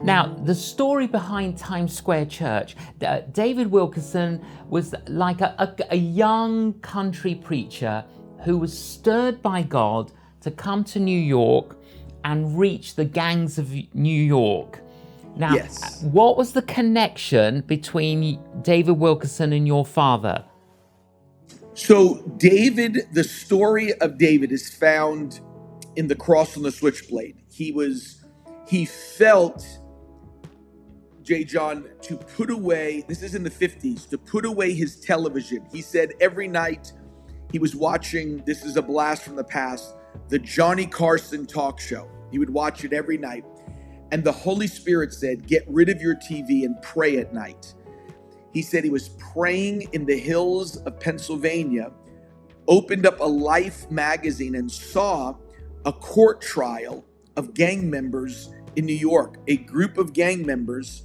Now, the story behind Times Square Church, David Wilkerson was like a young country preacher who was stirred by God to come to New York and reach the gangs of New York. Now, Yes. What was the connection between David Wilkerson and your father? So the story of David is found in the cross on the switchblade. He felt, J.John, to put away, this is in the 50s, to put away his television. He said every night he was watching, this is a blast from the past, the Johnny Carson talk show. He would watch it every night. And the Holy Spirit said, get rid of your TV and pray at night. He said he was praying in the hills of Pennsylvania, opened up a Life magazine and saw a court trial of gang members in New York. A group of gang members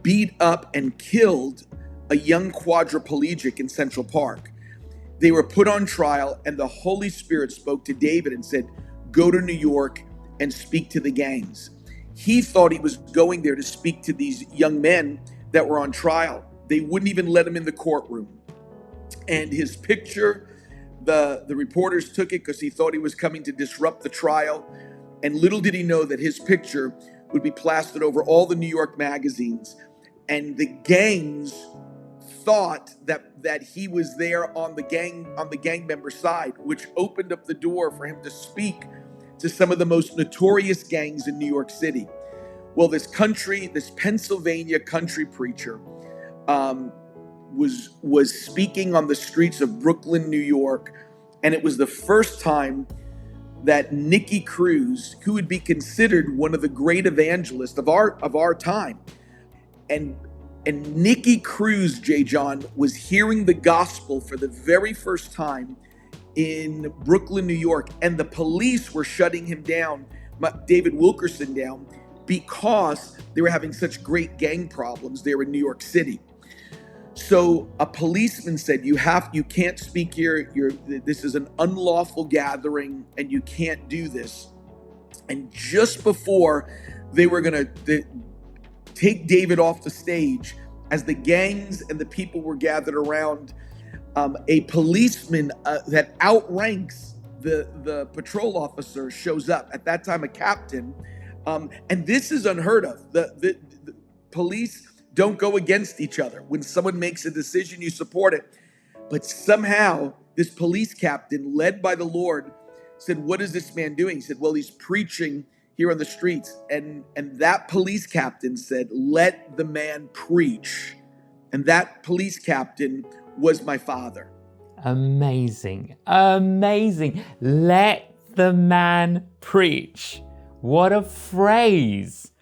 beat up and killed a young quadriplegic in Central Park. They were put on trial, and the Holy Spirit spoke to David and said, go to New York and speak to the gangs. He thought he was going there to speak to these young men that were on trial. They wouldn't even let him in the courtroom. And his picture, the reporters took it because he thought he was coming to disrupt the trial. And little did he know that his picture would be plastered over all the New York magazines. And the gangs thought that he was there on the gang member side, which opened up the door for him to speak to some of the most notorious gangs in New York City. Well, this Pennsylvania country preacher was speaking on the streets of Brooklyn, New York, and it was the first time that Nicky Cruz, who would be considered one of the great evangelists of our time, and Nicky Cruz, J.John, was hearing the gospel for the very first time in Brooklyn, New York, and the police were shutting him down, David Wilkerson down, because they were having such great gang problems there in New York City. So a policeman said, you can't speak here. This is an unlawful gathering and you can't do this. And just before they were going to take David off the stage, as the gangs and the people were gathered around, a policeman that outranks the patrol officer shows up. At that time, a captain. And this is unheard of. The police don't go against each other. When someone makes a decision, you support it. But somehow, this police captain, led by the Lord, said, what is this man doing? He said, well, he's preaching here on the streets. And that police captain said, let the man preach. And that police captain was my father. Amazing. Amazing. Let the man preach. What a phrase.